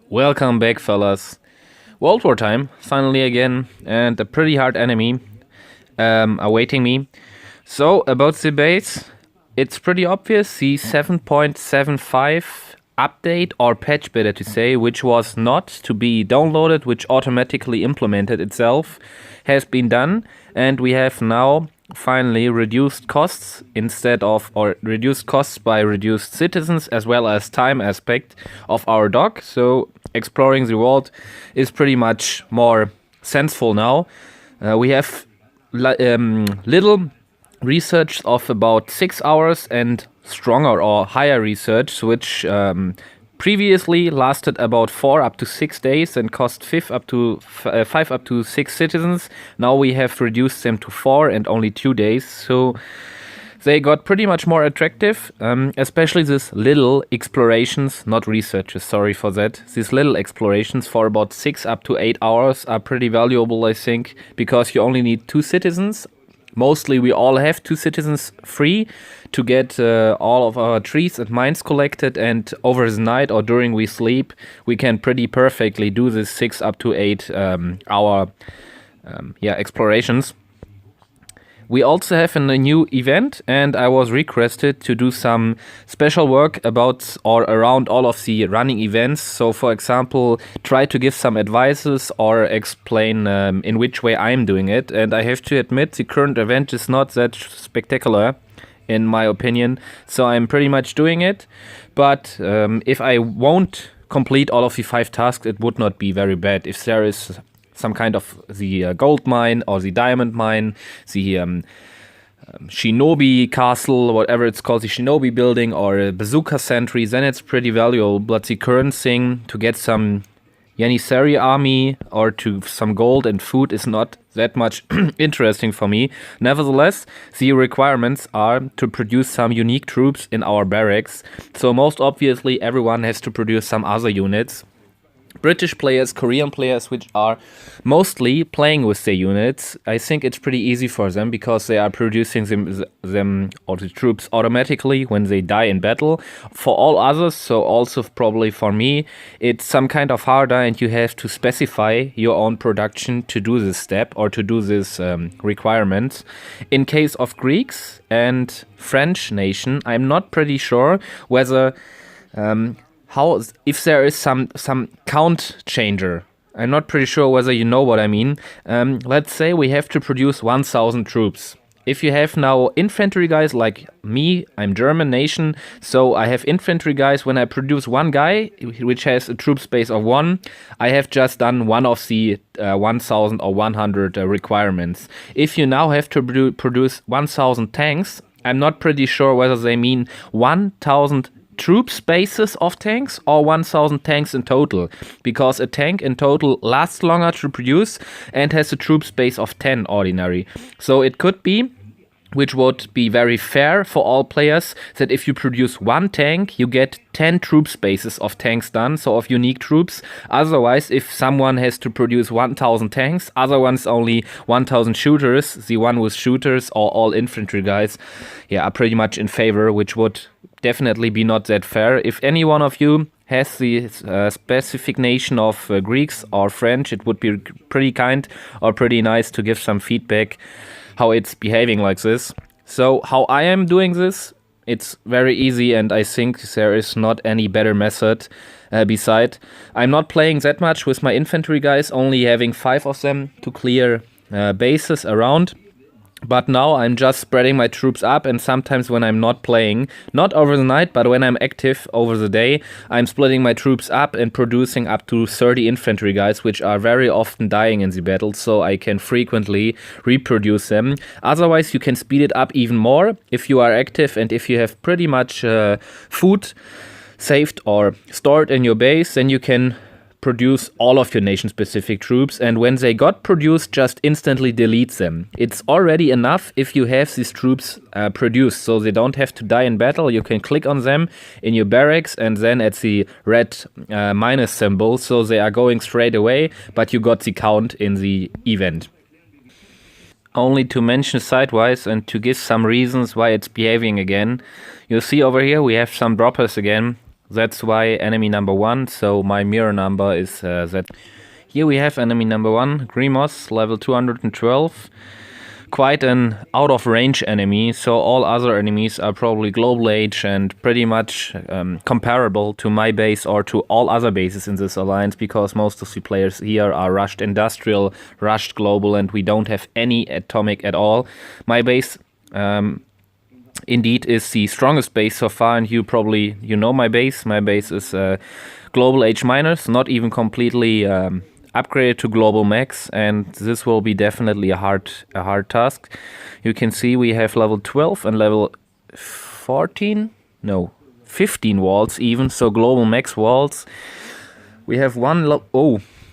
Welcome back, fellas. Worldwar time, finally again, and a pretty hard enemy awaiting me. So, about the base, it's pretty obvious the 7.75 update, or patch better to say, which was not to be downloaded, which automatically implemented itself, has been done, and we have now finally reduced costs reduced costs by reduced citizens as well as time aspect of our dock. So exploring the world is pretty much more senseful now. We have little research of about 6 hours and stronger or higher research, which previously lasted about 4 up to 6 days and cost 5 up to 6 citizens. Now we have reduced them to 4 and only 2 days. So they got pretty much more attractive, especially these little explorations, not researches, sorry for that. These little explorations for about 6 up to 8 hours are pretty valuable, I think, because you only need 2 citizens. Mostly we all have 2 citizens free to get all of our trees and mines collected, and over the night or during we sleep, we can pretty perfectly do this 6 up to 8 hour explorations. We also have a new event, and I was requested to do some special work about or around all of the running events. So, for example, try to give some advices or explain in which way I'm doing it. And I have to admit, the current event is not that spectacular, in my opinion. So I'm pretty much doing it. But if I won't complete all of the 5 tasks, it would not be very bad. If there is some kind of the gold mine or the diamond mine, the shinobi castle, whatever it's called, the shinobi building, or a bazooka sentry, then it's pretty valuable. But the current thing, to get some Janissary army or to some gold and food, is not that much interesting for me. Nevertheless, the requirements are to produce some unique troops in our barracks. So most obviously everyone has to produce some other units. British players, Korean players, which are mostly playing with their units, I think it's pretty easy for them because they are producing them or the troops automatically when they die in battle. For all others, so also probably for me, it's some kind of harder, and you have to specify your own production to do this step or to do this requirement. In case of Greeks and French nation, I'm not pretty sure whether if there is some count changer. I'm not pretty sure whether you know what I mean. Let's say we have to produce 1,000 troops. If you have now infantry guys like me, I'm German nation, so I have infantry guys. When I produce one guy, which has a troop space of 1, I have just done one of the 1,000 or 100 requirements. If you now have to produce 1,000 tanks, I'm not pretty sure whether they mean 1,000 troop spaces of tanks or 1,000 tanks in total, because a tank in total lasts longer to produce and has a troop space of 10 ordinary. So it could be, which would be very fair for all players, that if you produce 1 tank, you get 10 troop spaces of tanks done, so of unique troops. Otherwise, if someone has to produce 1,000 tanks, other ones only 1,000 shooters, the one with shooters or all infantry guys, are pretty much in favor, which would definitely be not that fair. If any one of you has the specific nation of Greeks or French, it would be pretty kind or pretty nice to give some feedback how it's behaving like this. So how I am doing this, it's very easy, and I think there is not any better method beside. I'm not playing that much with my infantry guys, only having 5 of them to clear bases around. But now I'm just spreading my troops up, and sometimes when I'm not playing, not over the night, but when I'm active over the day, I'm splitting my troops up and producing up to 30 infantry guys, which are very often dying in the battle, so I can frequently reproduce them. Otherwise, you can speed it up even more if you are active and if you have pretty much food saved or stored in your base, then you can produce all of your nation-specific troops, and when they got produced, just instantly delete them. It's already enough if you have these troops produced, so they don't have to die in battle. You can click on them in your barracks and then at the red minus symbol, so they are going straight away, but you got the count in the event. Only to mention sidewise and to give some reasons why it's behaving again. You see over here we have some droppers again. That's why enemy number 1, so my mirror number is that. Here we have enemy number 1, Grimos, level 212. Quite an out-of-range enemy, so all other enemies are probably global age and pretty much comparable to my base or to all other bases in this alliance, because most of the players here are rushed industrial, rushed global, and we don't have any atomic at all. My base indeed is the strongest base so far, and you know my base. My base is global age minus, not even completely upgraded to global max, and this will be definitely a hard task. You can see we have level 12 and level 15 walls even, so global max walls. We have one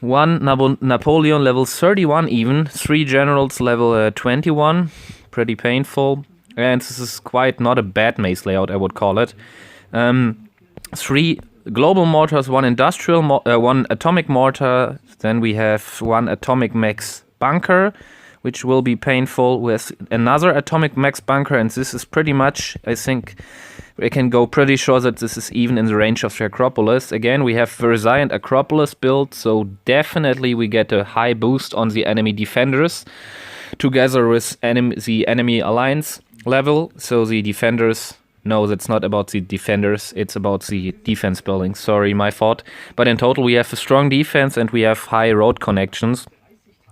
Napoleon level 31 even, 3 generals level 21, pretty painful, and this is quite not a bad maze layout, I would call it. 3 global mortars, 1 industrial, 1 atomic mortar. Then we have 1 atomic max bunker, which will be painful, with another atomic max bunker, and this is pretty much, I think, we can go pretty sure that this is even in the range of the Acropolis. Again, we have Versailles and Acropolis built, so definitely we get a high boost on the enemy defenders, together with the enemy alliance level, so the defenders... No, that's not about the defenders, it's about the defense building. Sorry, my fault. But in total, we have a strong defense and we have high road connections.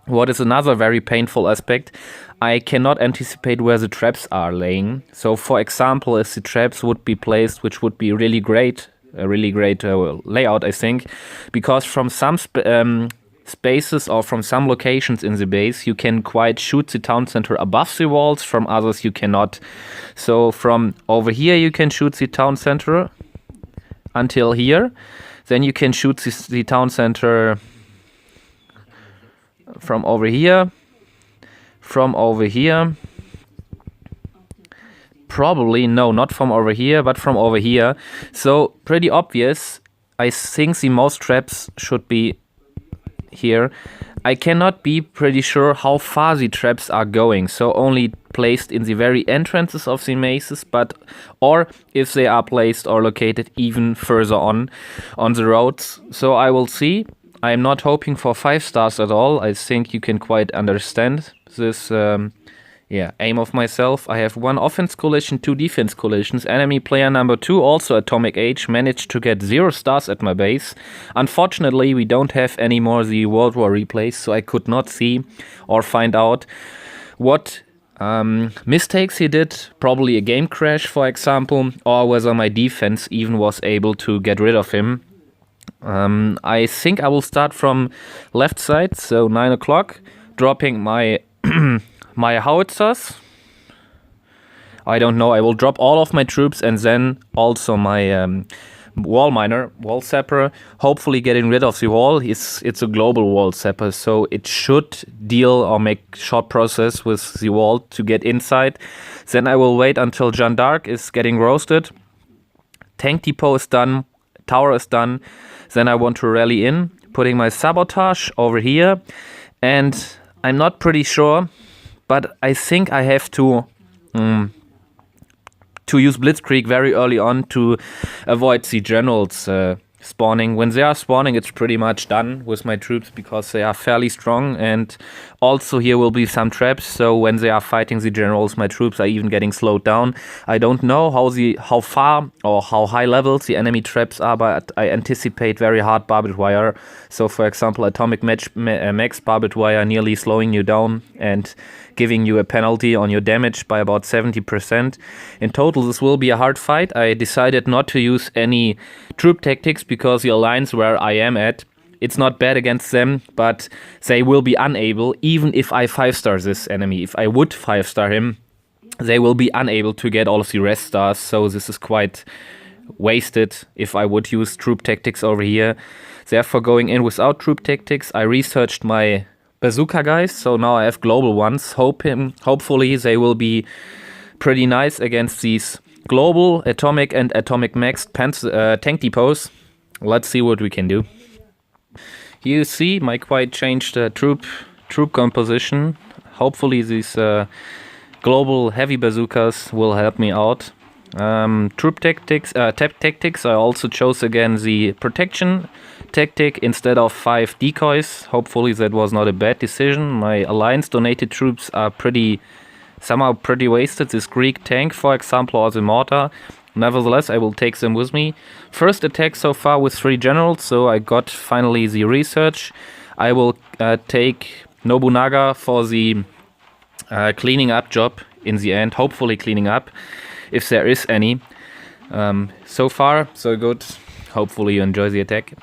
What is another very painful aspect, I cannot anticipate where the traps are laying. So, for example, if the traps would be placed, which would be really great, a really great layout, I think, because from some spaces or from some locations in the base you can quite shoot the town center above the walls, from others you cannot. So from over here you can shoot the town center until here, then you can shoot the town center from over here, probably, no, not from over here, but from over here. So pretty obvious. I think the most traps should be here. I cannot be pretty sure how far the traps are going, so only placed in the very entrances of the mazes, or if they are placed or located even further on the roads. So I will see. I am not hoping for 5 stars at all. I think you can quite understand this aim of myself. I have 1 offense coalition, 2 defense coalitions. Enemy player number 2, also atomic age, managed to get 0 stars at my base. Unfortunately, we don't have any more the World War replays, so I could not see or find out what mistakes he did, probably a game crash, for example, or whether my defense even was able to get rid of him. I think I will start from left side, so 9 o'clock, dropping my my howitzers. I don't know, I will drop all of my troops and then also my wall sapper, hopefully getting rid of the wall. It's a global wall sapper, so it should deal or make short process with the wall to get inside. Then I will wait until Jeanne d'Arc is getting roasted. Tank depot is done, tower is done. Then I want to rally in, putting my sabotage over here, and I'm not pretty sure, but I think I have to use Blitzkrieg very early on to avoid the generals spawning. When they are spawning, it's pretty much done with my troops because they are fairly strong, and also here will be some traps, so when they are fighting the generals, my troops are even getting slowed down. I don't know how far or how high levels the enemy traps are, but I anticipate very hard barbed wire. So for example, atomic max barbed wire nearly slowing you down and giving you a penalty on your damage by about 70%. In total, this will be a hard fight. I decided not to use any troop tactics because the alliance where I am at, it's not bad against them, but they will be unable, even if I 5-star this enemy. If I would 5-star him, they will be unable to get all of the rest stars, so this is quite wasted if I would use troop tactics over here. Therefore, going in without troop tactics, I researched my bazooka guys, so now I have global ones. Hopefully they will be pretty nice against these global, atomic and atomic max tank depots. Let's see what we can do. You see my quite changed troop composition. Hopefully these global heavy bazookas will help me out. troop tactics. I also chose again the protection tactic instead of 5 decoys. Hopefully that was not a bad decision. My alliance donated troops are somehow pretty wasted. This Greek tank, for example, or the mortar. Nevertheless, I will take them with me. First attack so far with 3 generals, so I got finally the research. I will take Nobunaga for the cleaning up job in the end, hopefully cleaning up, if there is any. So far, so good. Hopefully you enjoy the attack.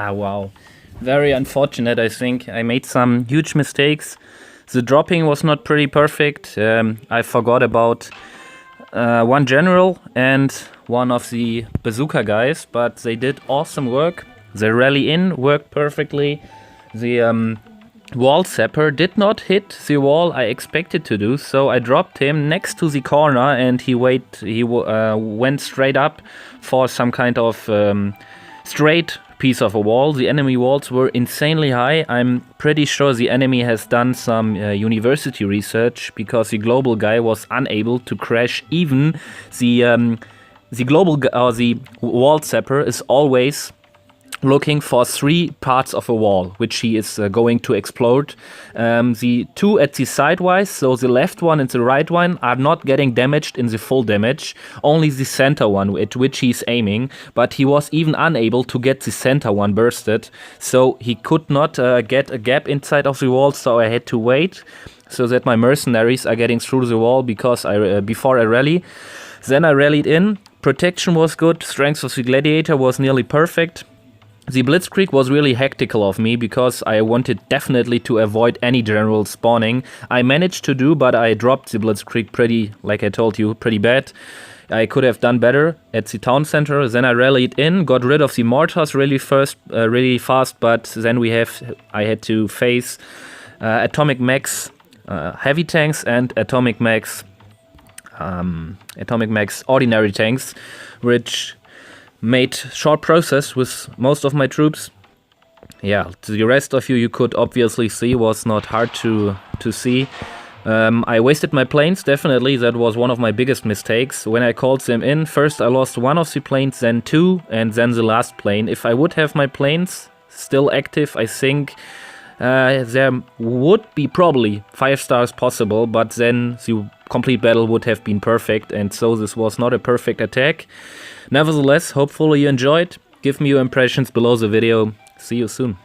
Wow. Very unfortunate, I think. I made some huge mistakes. The dropping was not pretty perfect. I forgot about one general and one of the bazooka guys, but they did awesome work. The rally in worked perfectly. The wall sapper did not hit the wall I expected to do, so I dropped him next to the corner and he went straight up for some kind of straight piece of a wall. The enemy walls were insanely high. I'm pretty sure the enemy has done some university research, because the global guy was unable to crash even the wall sapper is always looking for 3 parts of a wall, which he is going to explode. The 2 at the sidewise, so the left one and the right one, are not getting damaged in the full damage. Only the center one at which he's aiming, but he was even unable to get the center one bursted, so he could not get a gap inside of the wall, so I had to wait so that my mercenaries are getting through the wall before I rally. Then I rallied in. Protection was good, strength of the gladiator was nearly perfect. The blitzkrieg was really hectical of me, because I wanted definitely to avoid any general spawning. I managed to do, but I dropped the blitzkrieg like I told you, pretty bad. I could have done better at the town center. Then I rallied in, got rid of the mortars really fast, but then I had to face atomic mechs heavy tanks and atomic max ordinary tanks, which made short process with most of my troops. Yeah, the rest of you could obviously see was not hard to see. I wasted my planes, definitely. That was one of my biggest mistakes. When I called them in, first I lost one of the planes, then two, and then the last plane. If I would have my planes still active, I think there would be probably 5 stars possible, but then the complete battle would have been perfect, and so this was not a perfect attack. Nevertheless, hopefully you enjoyed. Give me your impressions below the video. See you soon.